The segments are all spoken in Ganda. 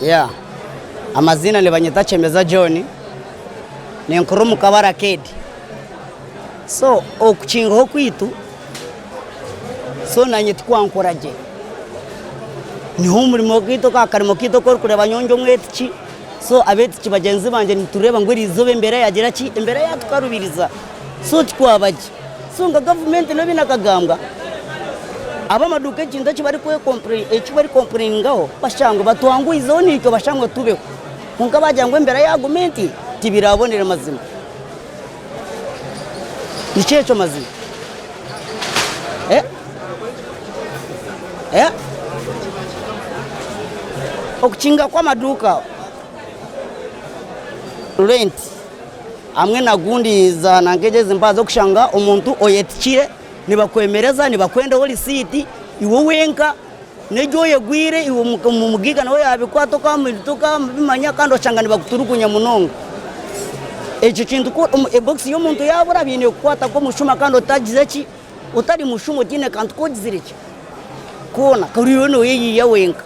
Yeah. Amazina ni banyita Chemeza John. Ni nkuru mu Kabara Kedi. So okukinga okwitu. So nanye tukwankoraje. Ni umurimo kito ka karimo kito ko kureba nyonjo mwetici. So abetici bagenzi banje nitureba ngo rizobe imbere yagira ki imbere yatukarubiriza. So tukwabaje. So nga government no binakagambwa. Aba maduka kinda kibari ko complain ngaho bashango batwanguizo nicyo bashango tubeho. Kunga bajangwe imbere ya argument tibirabonera mazima. Nichecho mazima. Okukinga kwa maduka rent amwe nagundi za nangeje zimbazo kushanga umuntu oyetikire nibakwemereza nibakwenda ho receipt iwo wenka nejo yegwire iwo mugiga nawe yabikwato kamituka bimanya kandi ocanga nibakuturukunya munonga ejo kintu ko box yo muntu yabura bine kwata ko mushuma kandi otagize ki utari mushumo dine kandi ko gizireke kona kuri no yeyi ya wenka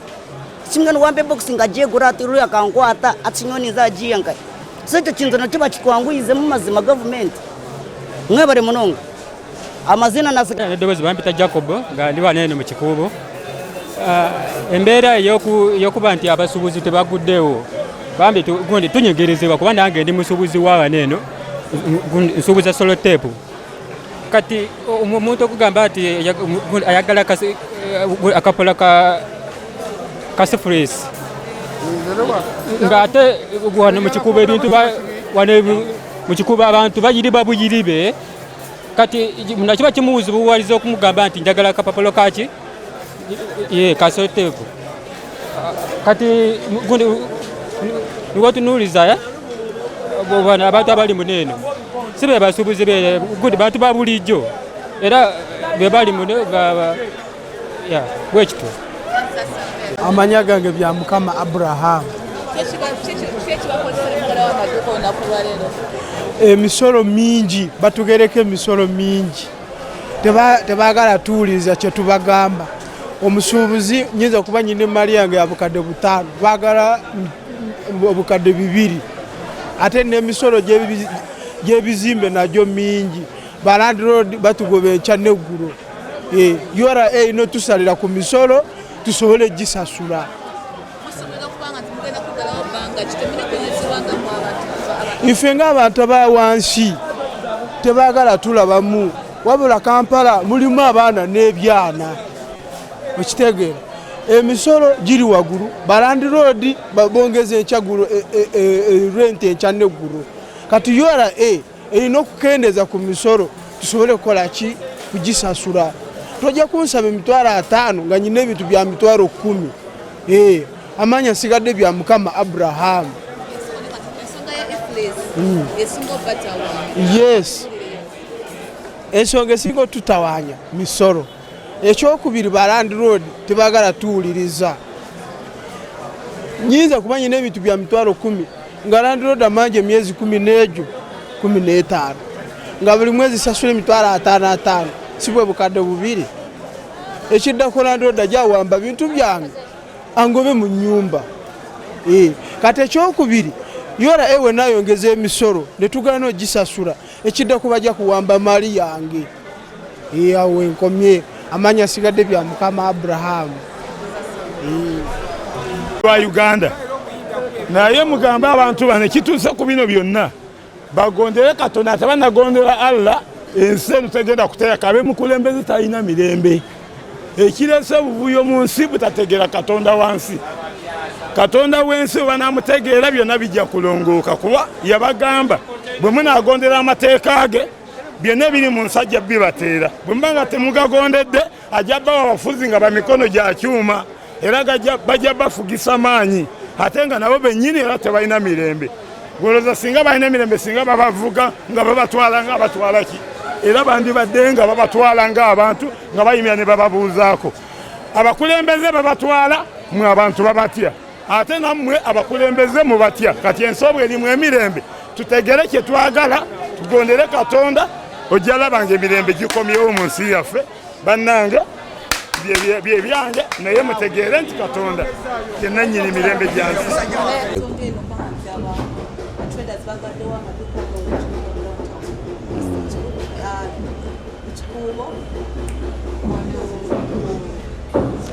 simwana wambe boxing agiye guratiru yakankwata atinyoni zagiye ngai sejo kintu nakiba kitwanguize mu mazima government mwebare munonga amazina nasika ndobozi bampita Jacob ngandi banene mu kikubo embera yokubanti abasubuzi tebaguddewo bambi gundi tunyegerezebwa kuba nange ndi musubuzi wa neno nsubuza solo tape kati umuntu okugamba ati ayagala akapola kasifuresi ngate wana mu kikubo ebintu wane mu kikubo abantu bayiriba buyiribe kati munakiba kimuuzi buwaliza okumugamba nti njagala akapapalo kaki kasotevu kati gundi niwatu nuliza bwana abantu abali muneno sibe basubuzi be gundi bantu babulijo era bebali muneno wekito amanyaga nge bya Mukama Abraham emisoro mingi batugereke emisoro mingi tebagala tuuliza kye tubagamba omusubuzi nyinza kuba nyine mali yange abukadde 5 bagala obukadde 2 ate n'emisoro gy'ebizimbe najyo mingi Land Road batugobe ekya neggulu yora ino tusalira ku misoro tusobole gisasula ife ng'abantu abawansi tebagala tulabamu wabula Kampala mulimu abaana n'ebyana okitegera emisoro giri wagulu Land Road babongeze ekyagulu rent ekyaneggulu kati yora erina okukendeza ku misoro tusobole kukola ki kugisasula tojja kunsaba $5,000 nga nyina ebintu bya $10,000 amanya sigadde bya Mukama Abraham yes ensonga esinga tutawanya misoro ekyokubiri Land Road tebagala tuwuliriza nyinza kuba nyina ebintu bya $10,000 nga Land Road amanje emyezi 15 nga buli mwezi sasule $5,000 sibwe bukadde 2 ekiddako Land Road ajawamba bintu byange angobe mu nyumba kati ekyokubiri yora ewe nayongeza emisoro netugana ogisasula ekiddako bajja kuwamba mali yange awe nkomye amanya sigadde bya Mukama Abraham wa Uganda naye mugamba abantu bane kituuse ku bino byonna bagondere Katonda atabanagondera Allah ensemu tegenda kuteeka abe mukulembeze talina mirembe ekirese buvuyo mu nsi butategera Katonda wansi Katonda wensi banamutegeera byonna bijja kulongooka kuba yabagamba bwe munagondera amateeka ge byonna biri mu nsajja bibateera bwe mbanga temugagondedde ajja bawa abafuzi nga bamikono gya kyuma era bajja bafugisa maanyi ate nga nabo bennyini era tebalina mirembe goloza singa balina mirembe singa babavuga nga babatwala nga batwala ki era bandibadde nga babatwala nga abantu nga bayimira ne bababuuzaako abakulembeze babatwala mwe abantu babatya ate nammwe abakulembeze mubatya kati ensobo erimu emirembe tutegere kye twagala tugondere Katonda ojja laba nga emirembe gikomyewo mu nsi yaffe bannange bye byange naye mutegeere nti Katonda ye nannyini mirembe gyansi.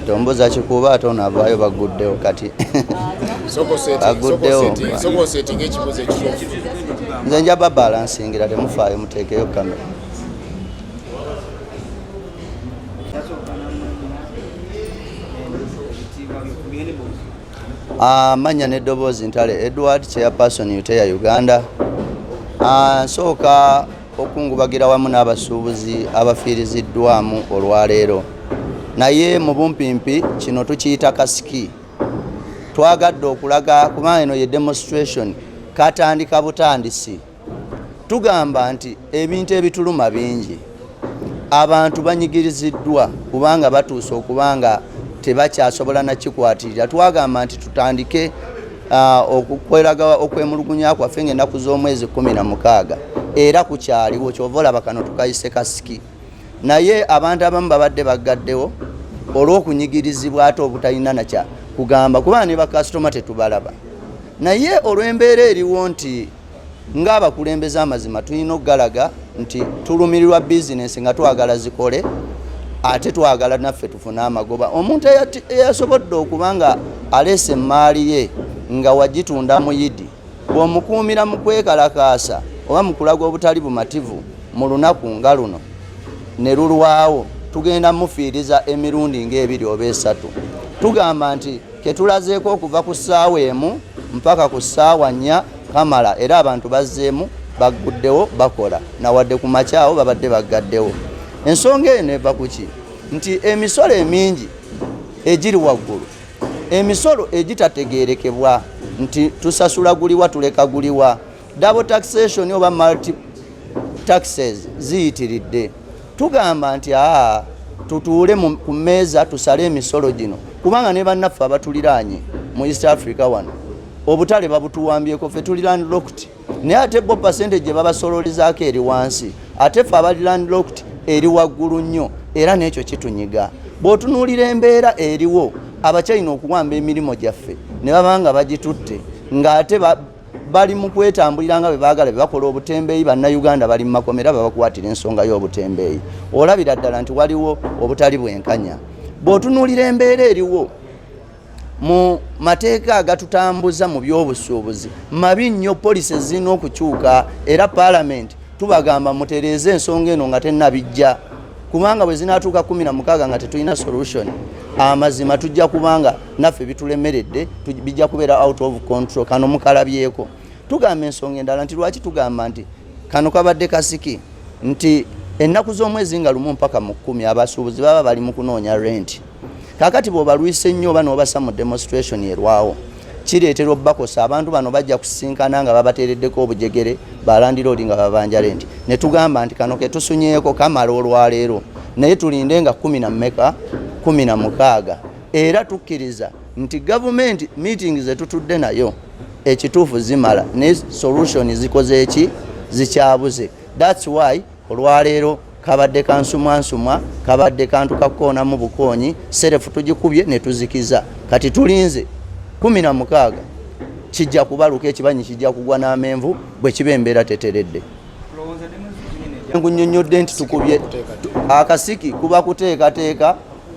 Tomboza kikuba ate onavaayo baguddewo kati nze njaba balansingira temufaayo muteekeyo kamera. Manya n'eddoboozi Ntale Edward, chairperson Uteya Uganda. Nsooka okungubagira wamu n'abasuubuzi abafiiriziddwamu olwaleero, naye mu bumpimpi kino tukiyita kasiki. Twagadde okulaga kubanga eno ye demonstration katandika butandisi. Tugamba nti ebintu ebituluma bingi, abantu banyigiriziddwa kubanga batuuse okubanga tebakyasobola nakikwatirira. Twagamba nti tutandike okukweraga okwemulugunya kwaffe ng'ennaku z'omwezi 16 era kukyaliwo, kyova olaba kano tukayise kasiki. Naye abantu abamu babadde baggaddewo olw'okunyigirizibwa ate obutalina nakya kugamba kubanga ne bakasitoma tetubalaba. Naye olw'embeera eriwo nti ng'abakulembeze amazima tulina okugalaga nti tulumirirwa bizinesi nga twagala zikole ate twagala naffe tufune amagoba. Omuntu eyasobodde okubanga aleese emmaali ye nga wagitunda mu yidi, bw'omukuumira mu kwekalakaasa oba mu kulaga obutali bumativu mu lunaku nga luno ne lulwawo, tugenda mufiiriza emirundi ng'ebiri oba esatu. Tugamba nti ketulazeeko okuva ku ssaawa emu mpaka ku ssaawa 4 kamala, era abantu bazzeemu baguddewo bakola, nawadde ku makyawo babadde baggaddewo. Ensonga eno eva ku ki? Nti emisolo emingi egiri waggulu, emisolo egitategeerekebwa nti tusasula guliwa tuleka guliwa, double taxation oba multi taxes ziyitiridde. Tugamba nti tutuule ku mmeeza tusale emisolo gino kubanga ne bannaffe abatuliraanye mu East Africa wano obutale babutuwambyeko, ffe tuli landlocked, naye ate bo percentage gye babasololezaako eri wansi, ate ffe abali landlocked eri waggulu nnyo, era n'ekyo kitunyiga. Bw'otunuulira embeera eriwo, abakyalina okuwamba emirimu gyaffe ne babanga bagitutte ng'ate bali mu kwetambulira nga bwe baagala bakola obutembeeyi. Bannayuganda bali mu makomera babakwatira ensonga y'obutembeeyi. Olabira ddala nti waliwo obutali bwenkanya. Bw'otunuulira embeera eriwo mu mateeka agatutambuza mu by'obusuubuzi mabi nnyo, poliisi zirina okukyuka, era paalamenti tubagamba mutereeze ensonga eno nga tennabijja, kubanga bwe zinaatuuka 16 nga tetulina solution, amazima tujja kubanga naffe bitulemeredde, bijja kubeera out of control. Kano mukalabyeko. Tugamba ensonga endala nti lwaki tugamba nti kano kabadde kasiki, nti ennaku z'omwezi nga 1 mpaka mu 10 abasuubuzi baba bali mu kunoonya rent. Kakati bw'obalwise nnyo oba n'obassa mu demonstration erwawo, kireetera obbakosa. Abantu bano bajja kusinkana nga babateereddeko obujegere balandiroodi nga babanja rent. Ne tugamba nti kano ke tusunyeeko kamala olwaleero, naye tulinde nga 16 era tukkiriza nti gavumenti meeting ze tutudde nayo ekituufu zimala ne solution zikoze eki zikyabuze. That's why olwaleero kabadde kansumwansumwa, kabadde kantu kakoona mu bukoonyi, serefu tugikubye ne tuzikiza. Kati tulinze 16 kijja kubaluka, ekibanyi kijja kugwa n'amenvu bwe kiba embeera teteredde. Nnyonnyodde nti tukubye akasiki kuba kuteekateeka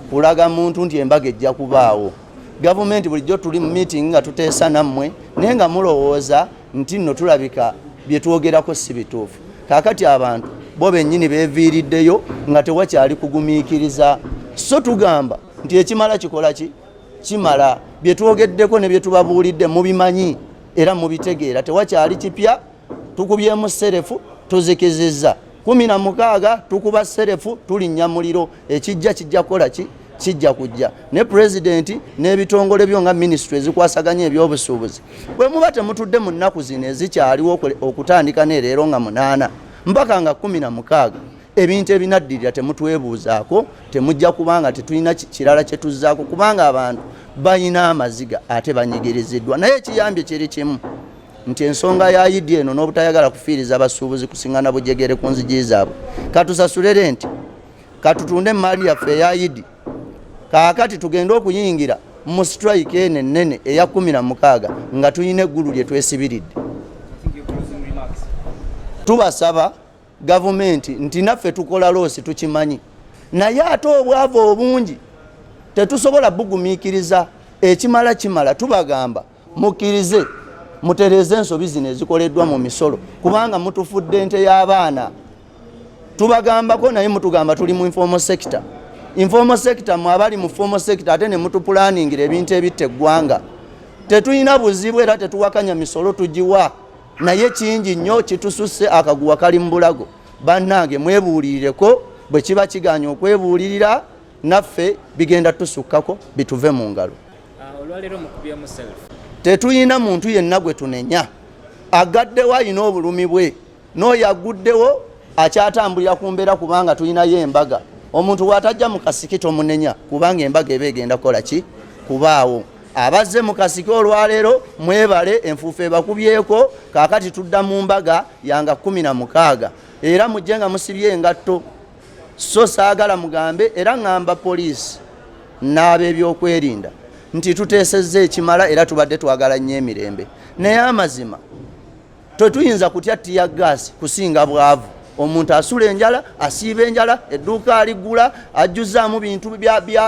kulaga muntu nti embaga ejja kubaawo. Gavumenti bulijjo tuli mu meeting nga tuteesa nammwe naye nga mulowooza nti nno tulabika bye twogerako si bituufu. Kaakati abantu bo bennyini beeviiriddeyo nga tewakyali kugumiikiriza. So tugamba nti ekimala kikola ki? Kimala. Bye twogeddeko ne bye tubabuulidde mubimanyi era mubitegeera, tewakyali kipya. Tukubyemu serefu tuzikizizza 16 tukuba serefu tulinnya muliro. Ekijja kijja kukola ki? Kijja kujja. Ne president n'ebitongole byo nga ministry ezikwasaganya ebyobusuubuzi bwe muba temutudde mu nnaku zino ezikyaliwo okutandika nereero nga 8 mpaka nga 16 ebintu ebinaddirira temutwebuuzaako, temujja kubanga tetulina kirala kye tuzzaako kubanga abantu balina amaziga ate banyigiriziddwa. Naye ekiyambye kiri kimu nti ensonga ya yidi eno n'obutayagala kufiiriza abasuubuzi kusiŋŋana bujegere ku nzigi zaabwe, katusasule renti, katutunde emmaali yaffe eya yidi kaakati tugenda okuyingira mu strike enene eya 16 nga tuyina eggulu lye twesibiridde. Tubasaba gavumenti nti naffe tukola loosi tukimanyi, naye ate obwavu obungi tetusobola bugumiikiriza. Kimala tubagamba mukkirize mutereze ensobi zino ezikoleddwa mu misolo kubanga mutufudde ente y'abaana. Tubagambako naye mutugamba tuli mu informal sector. Informal sector mu abali mu formal sector ate ne mutupulaningira ebintu ebitta eggwanga. Tetulina buzibu era tetuwakanya misolo tugiwa, naye kingi nnyo kitususse akaguwa kali mu bulago. Bannange mwebuulirireko, bwe kiba kiganya okwebuulirira naffe bigenda tusukkako bituve mu ngalo. Tetulina muntu yenna gwe tunenya. Agaddewo alina obulumi bwe, n'oyo aguddewo akyatambulira ku mbeera kubanga tulinayo embaga. Omuntu bw'atajja mu kasiki tomunenya kubanga embaga eba egenda kola ki? Kubaawo. Abazze mu kasiki olwaleero mwebale, enfuufu ebakubyeko, kaakati tudda mu mbaga yanga 16 era mujje nga musibye engatto. So saagala mugambe era ngamba poliisi n'ab'ebyokwerinda nti tuteesezza ekimala era tubadde twagala nnyo emirembe. Naye amazima tetuyinza kutya tiya gaasi kusinga bwavu. Omuntu asula enjala, asiiba enjala, edduuka aligula, ajjuzaamu bintu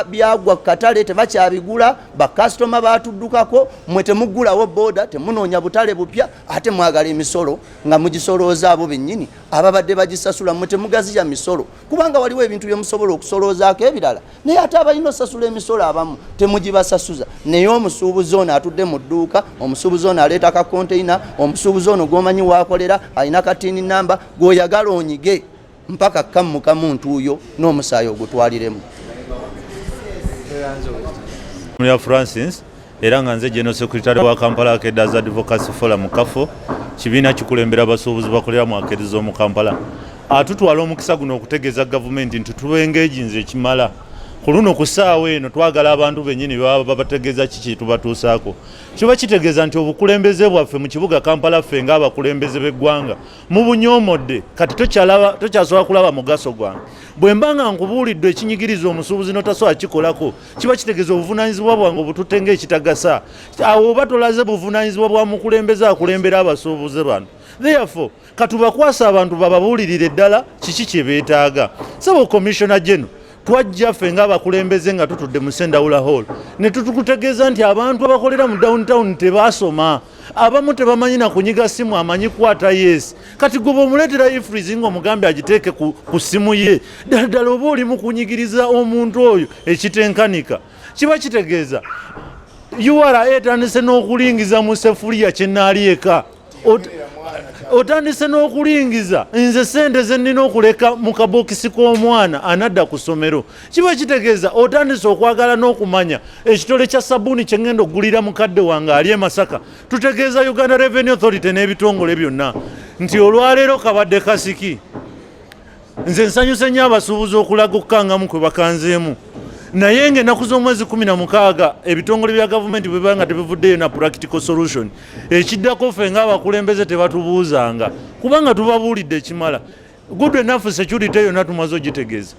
byagwa katale tebakyabigula, bakasitoma batuddukako, mwe temuggulawo booda, temunoonya butale bupya, ate mwagala emisolo nga mugisolooza abo bennyini ababadde bagisasula, mwe temugaziya misolo kubanga waliwo ebintu bye musobola okusoloozaako ebirala, naye ate abalina osasula emisolo abamu temugibasasuza. Naye omusuubuzi ono atudde mu dduuka, omusuubuzi ono aleeta ka konteyina, omusuubuzi ono gwomanyi waakolera alina katiini namba gwoyagala onyige mpaka kammuka muntu uyo n'omusaayi ogutwaliremu. Mulia Francis era nga nze General Secretary wa Kampala Akedaz Advocacy Forum Kafo, kibiina kikulembera abasuubuzi bakolera mu akedeza mu Kampala. Atutwala omukisa guno okutegeeza gavumenti nti tubengeejinze ekimala ku luno ku ssaawa eno twagala abantu bennyini baba bategeeza kiki tubatuusaako. Kiba kitegeeza nti obukulembeze bwaffe mu kibuga Kampala ffe ng'abakulembeze b'eggwanga mubunyoomodde, kati tokyasobola kulaba mugaso gwange. Bwe mba nga nkubuuliddwe ekinyigiriza omusuubuzi n'otasobola kikolako, kiba kitegeeza obuvunaanyizibwa bwange obutute ng'ekitagasa. Awo oba tolaze buvunaanyizibwa bwa mukulembeze akulembera abasuubuze bano. Therefore, katubakwasa abantu bababuulirire ddala kiki kye beetaaga. Saba Commissioner General twajja ffe ng'abakulembeze nga tutudde mu Sendawula Hall ne tukutegeeza nti abantu abakolera mu downtown tebaasoma, abamu tebamanyi na kunyiga simu, amanyi kwata yes. Kati gwe bw'omuleetera ifreeze ng'omugambe agiteeke ku simu ye, ddala oba oli mu kunyigiriza omuntu oyo ekitenkanika. Kiba kitegeeza URA etandise n'okulingiza mu sefuliya kye nnaali eka. Otandise n'okulingiza nze sente ze nnina okuleka mu kabokisi k'omwana anadda ku ssomero. Kiba kitegeeza otandise okwagala n'okumanya ekitole kya sabbuuni kye ngenda okugulira mukadde wange ali e Masaka. Tutegeeza Uganda Revenue Authority n'ebitongole byonna nti olwaleero kabadde kasiki. Nze nsanyuse nnyo abasuubuzi okulaga okukangamu kwe bakanzeemu. Naye ng'ennaku z'omwezi 16 ebitongole bya gavumenti bwe banga tebivuddeyo na practical solution. Ekiddako ffe ng'abakulembeze tebatubuuzanga kubanga tubabuulidde ekimala. Good enough security yonna tumaze ogitegeeza.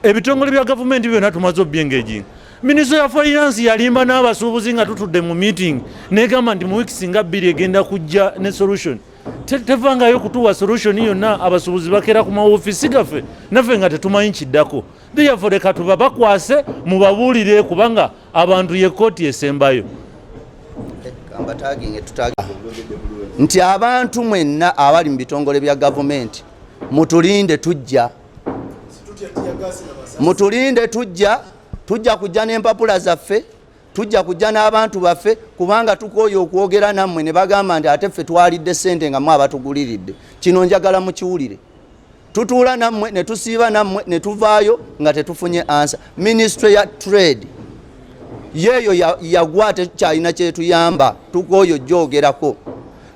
Ebitongole bya gavumenti byonna tumaze obyengaging. Minister ya Finance yalimba n'abasuubuzi nga tutudde mu meeting n'egamba nti mu weeks nga 2 egenda kujja ne solution. Tevangayo kutuwa solution yonna abasuubuzi bakera ku maofiisi gaffe naffe nga tetumanyi kiddako. Therefore leka tubabakwase mubabuulire kubanga abantu ye kkooti esembayo. Nti abantu mwenna abali mu bitongole bya gavumenti mutulinde tujja. Mutulinde tujja kujja n'empapula zaffe, tujja kujja n'abantu baffe kubanga tukooye okwogera nammwe ne bagamba nti ate ffe twalidde ssente nga mwe abatuguliridde. Kino njagala mukiwulire. Tutuula nammwe ne tusiiba nammwe ne tuvaayo nga tetufunye ansa. Ministry ya Trade yeeyo yagwa tekyalina kyetuyamba, tukooyo gyogerako.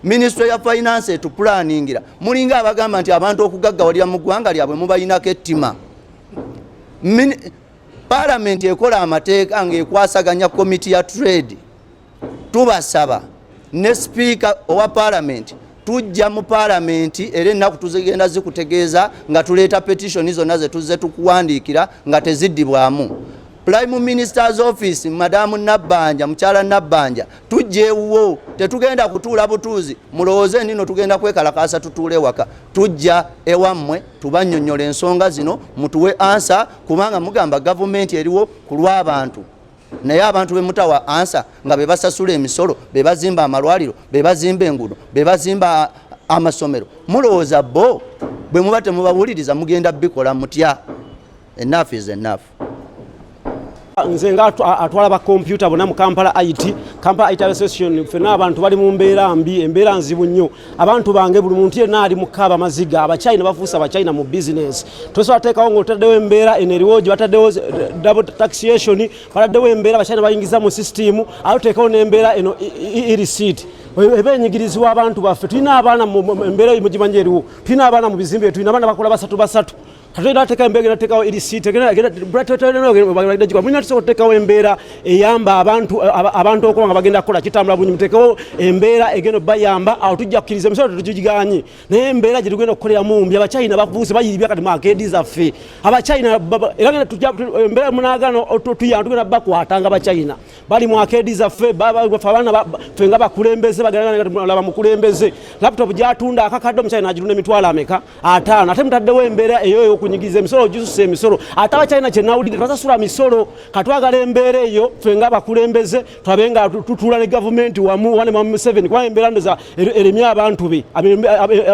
Ministry ya Finance etupulaningira. Mulinga abagamba nti abantu okugaggawalira mu ggwanga lyabwe mubayinako ettima. Parliament ekola amateeka ng'ekwasaganya komiti ya Trade. Tubasaba ne Speaker owa Parliament tujja mu Parliament era ennaku tuzigenda zikutegeeza nga tuleeta petition zonna ze tuzze tukuwandiikira nga teziddibwamu. Prime Minister's Office Madamu Nabbanja mukyala Nabbanja tujjeewo tetugenda kutuula butuuzi mulowooze nino tugenda kwekalakaasa tutuule waka tujja ewammwe tubannyonnyola ensonga zino mutuwe ansa kubanga mugamba gavumenti eriwo ku lw'abantu naye abantu bemutawa ansa nga bebasasula emisolo bebazimba amalwaliro bebazimba enguudo bebazimba amasomero mulowooza bo bwe muba temubawuliriza mugenda bikola mutya. Enough is enough. Nze nga atwala ba computer bona mu Kampala IT Association fena abantu bali mu mbeera mbi embeera nzibu nnyo abantu bange buli muntu yenna ali mukaba maziga abachina bafuusa abachina mu business tosobola teekawo ng'otaddewo embeera eneriwoji bataddewo double taxation bataddewo embeera abachina bayingiza mu system aluteekawo n'embeera eno e-receipt ebenyigirizibwa abantu baffe tulina abaana mu embeera mugimanye eriwo tulina abaana mu bizimbe tulina abaana bakola basatu Hatuna teka mbega teka wa ilisite gena muna teka wa embeera eyamba abantu okuba nga bagenda kukola kitambula bunyi mutekawo embeera egeno bayamba awo tujja kukkiriza emisolo tetugiganye naye embeera gye tugenda okukolera mumbi abachina bafuuse bayiribya kati marketi zaffe abachina era genda tujja embeera munagano tugenda bakwatanga abachina bali mu marketi zaffe abaana ffe nga bakulembeze bagenda laba mukulembeze laptop gyatunda akakadde omuchina agirunda emitwalo ameka 5 ate mutaddewo embeera eyo kunyigiza emisolo gisuse emisolo ate abachina kyenawulidde twasasula misolo katwagala embeera eyo ffe nga bakulembeze twabenga tutuula ne gavumenti wamu wane mu 7 kubanga embeera ndoza eremya abantu be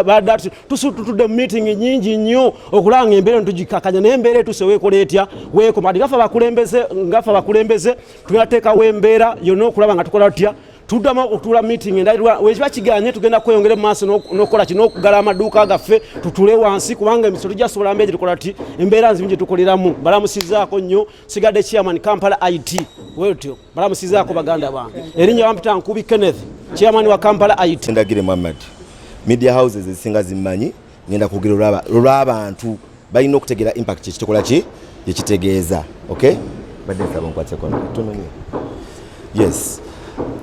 badatu tutudde mu meeting nyingi nnyo okulanga embeera ntugikakanya naye embeera etuse weekola etya weekoma gafa bakulembeze tunateekawo embeera yonna okulaba nga tukola tutya tuddamu okutuula meeting endalirwa wekiba kiganye tugenda kweyongera mu maaso n'okukola kino okugala amaduuka gaffe tutuule wansi kubanga emisolo gyasobola mbeera tukola tuti embeera nzibu gye tukoleramu balamusizaako nnyo sigadde chairman Kampala IT wetyo balamusizaako baganda bange erinnya bampita Nkubi Kenneth chairman wa Kampala IT. Ndagire Muhammad media houses ezisinga zimmanyi ngenda kwogera olw'abantu balina okutegeera impact kyekitukola ki yekitegeeza okay badde nsaba nkwatse kono tono nnyo yes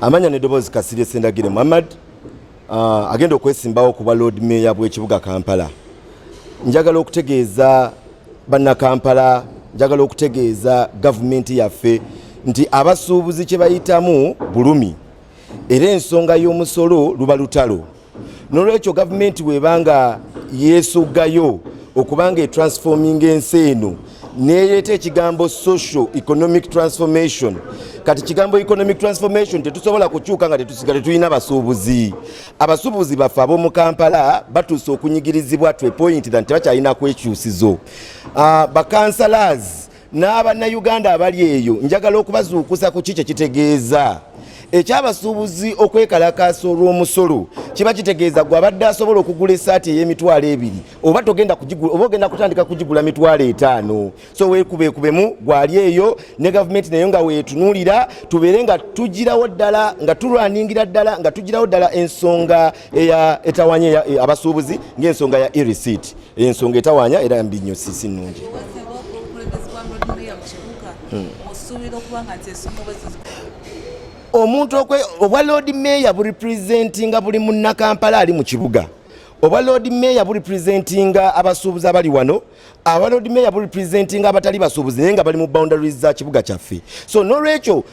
amanya nedobozi Kasirye Sendagire Muhammad agenda okwesimbawo kuba Lord Mayor bw'ekibuga Kampala. Njagala okutegeeza banna Kampala, njagala okutegeeza gavumenti yaffe nti abasuubuzi kye bayitamu bulumi era ensonga y'omusolo luba lutalo. N'olwekyo gavumenti webanga yeesuggayo okubanga etransforming ensi eno neereeta ekigambo social economic transformation. Kati kigambo economic transformation tetusobola kukyuka nga tetusigale tulina basuubuzi. Abasuubuzi baffe ab'omu Kampala batuuse okunyigirizibwa to a point that tebakyalina kwekyusizo. Bakansalas n'Abannayuganda abali eyo njagala okubazuukusa ku kiki kitegeeza. Ekyabasuubuzi okwekalakaasa olw'omusolo kiba kitegeeza gwe abadde asobola okugula essaati ey'emitwalo 2 oba togenda kugigula oba ogenda kutandika kugigula mitwalo 5 so weekubeekubemu gwali eyo ne gavumenti nayo nga weetunuulira tubeere nga tugirawo ddala nga tulwaningira ddala nga tugirawo ddala ensonga etawanya abasuubuzi ng'ensonga ya e-receipt ensonga etawanya era mbi nnyo sisi nnungi. Omuntu obwa Lord Mayor buli representinga buli munna Kampala ali mu kibuga. Obwa Lord Mayor buli representinga abasuubuzi abali wano. Aba Lord Mayor buli representinga abatali basuubuzi naye nga bali mu boundaries za kibuga kyaffe. So n'olwekyo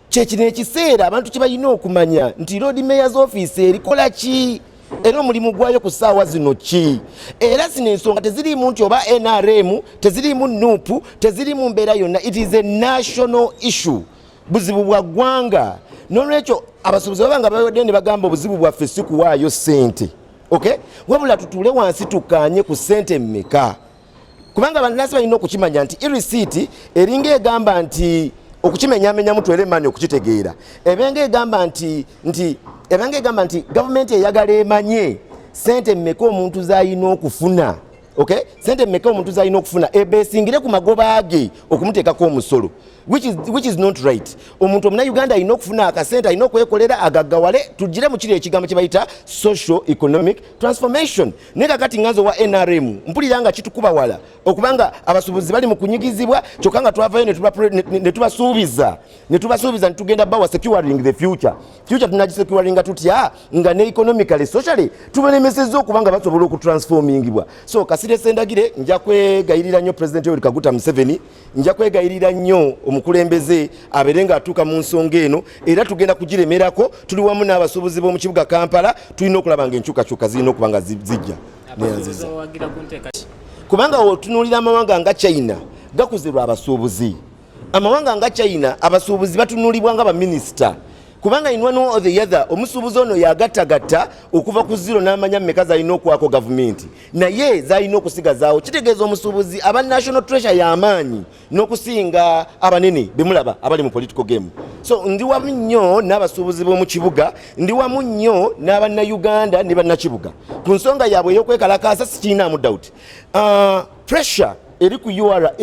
kyekino ekiseera abantu kye balina okumanya nti Lord Mayor's office erikola ki era omulimu gwayo ku ssaawa zino ki era zino ensonga tezirimu nti oba NRM tezirimu NUP tezirimu mbeera yonna. It is a national issue. Buzibu bwa ggwanga. N'olwekyo abasuubuzi babanga bawadde ne bagamba obuzibu bwaffe si kuwaayo ssente okay wabula tutuule wansi tukkaanye ku ssente mmeka kubanga bannansi balina okukimanya nti e-receipt eringa egamba nti okukimenyaamenyamu twere mani okukitegeera ebenga egamba nti gavumenti eyagala emanye ssente mmeka omuntu z'alina okufuna okay sente mmeka omuntu z'alina okufuna ebesingire ku magoba ge okumuteekako omusolo which is not right. Omuntu Omunnayuganda alina okufuna akasente alina okwekolera agaggawale tugire mu kiri ekigambo kye bayita social economic transformation. Naye kakati nganzo wa NRM mpulira nga kitukuba wala okubanga abasuubuzi bali mu kunyigizibwa kyokka nga twavayo ne tubasuubiza ne tugenda bawa securing the future tunagisecuringa tutya nga ne economically socially tubalemesezza okubanga basobola okutransformingibwa. So Kasirye Sendagire nja kwegayirira nnyo President Yoweri Kaguta Museveni nja kwegayirira nnyo omukulembeze abeere ng'atuuka mu nsonga eno era tugenda kugiremerako tuli wamu n'abasuubuzi b'omu kibuga Kampala tulina okulaba ng'enkyukakyuka zirina okuba nga zijja neyanziza kubanga otunuulira amawanga nga China gakuze lwa abasuubuzi amawanga nga China abasuubuzi batunuulibwa nga baminisita kubanga in one or the other omusuubuzi ono yagatagatta okuva ku zero n'amanya mmeka zalina okwako gavumenti naye zalina okusigazaawo kitegeeza omusuubuzi aba national treasure y'amaanyi n'okusinga abanene bemulaba abali mu political game so ndi wamu nnyo n'abasuubuzi b'omu kibuga ndi wamu nnyo n'abannayuganda ne bannakibuga ku nsonga yaabwe ey'okwekalakaasa sikiinaamu doubt pressure eri ku URA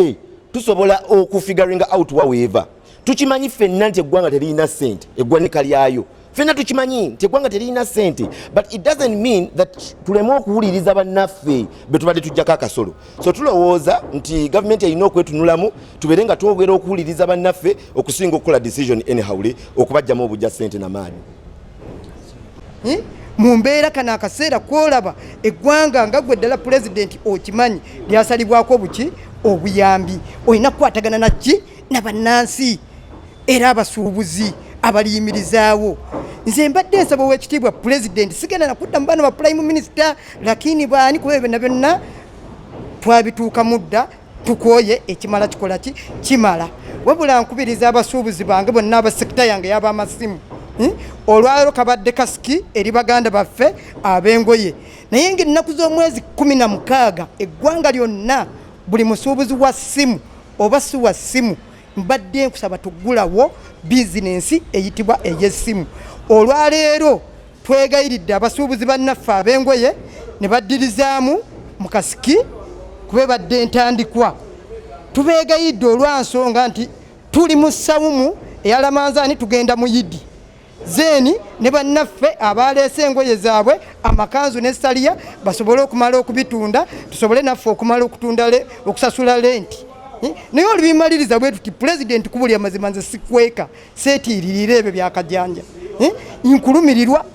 tusobola okufiguring out waweeva tukimanyi ffenna nti eggwanga teriyina ssente eggwanika lyayo ffenna tukimanyi nti eggwanga teriyina ssente but it doesn't mean that tuleme okuwuliriza bannaffe be tubadde tujjako akasolo so tulowooza nti gavumenti erina okwetunulamu tubeere nga twogera okuwuliriza bannaffe okusinga okukola decision anyhowly okubajjamu obujja ssente n'amaanyi mu mbeera kana akaseera kwolaba eggwanga nga gwe ddala pulezidenti okimanyi lyasalibwako buki obuyambi olina kukwatagana naki n'abannansi era abasuubuzi abaliyimirizaawo nze mbadde nsaba ow'ekitiibwa pulezidenti sigenda nakudda mu baana ba prime minister lakini baani kuba byonna byonna twabituuka mudda tukooye ekimala kikola ki kimala wabula nkubiriza abasuubuzi bange bonna abasekita yange y'abamasimu olwaleero kabadde kasiki eri baganda baffe ab'engoye naye ng'ennaku z'omwezi 16 eggwanga lyonna buli musuubuzi wa ssimu oba si wa ssimu mbadde nkusaba tuggulawo bizinensi eyitibwa ey'essimu olwaleero twegayiridde abasuubuzi bannaffe ab'engoye ne baddirizaamu mu kasiki kube badde entandikwa tubeegayidde olwansonga nti tuli mu ssawumu eyalamanzaani tugenda mu yidi zeeni ne bannaffe abaleese engoye zaabwe amakanzu n'essaliya basobole okumala okubitunda tusobole naffe okumala okusasula lenti naye olubimaliriza bwe tuti pulezidenti kubuli amazima nze sikweka seetiiririra ebyo byakajanja nkulumirirwa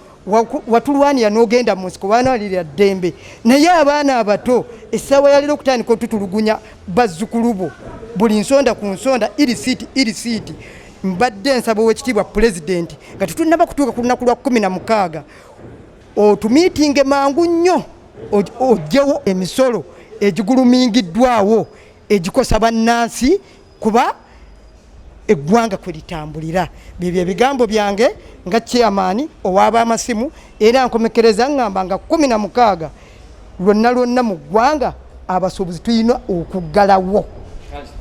watulwanira n'ogenda mu nsiko baanawalirira ddembe naye abaana abato essaawa yaliro okutandika otutulugunya bazzukulu bo buli nsonda ku nsonda irisiiti mbadde nsaba ow'ekitiibwa pulezidenti nga tetunnaba kutuuka ku lunaku lwa 16 otumiitinge mangu nnyo ojjewo emisolo egigulumingiddwawo egikosa bannansi kuba eggwanga kwe litambulira byebyo ebigambo byange nga chairman ow'abamasimu era nkomekereza ngamba nga 16 lwonna mu ggwanga abasuubuzi tulina okuggalawo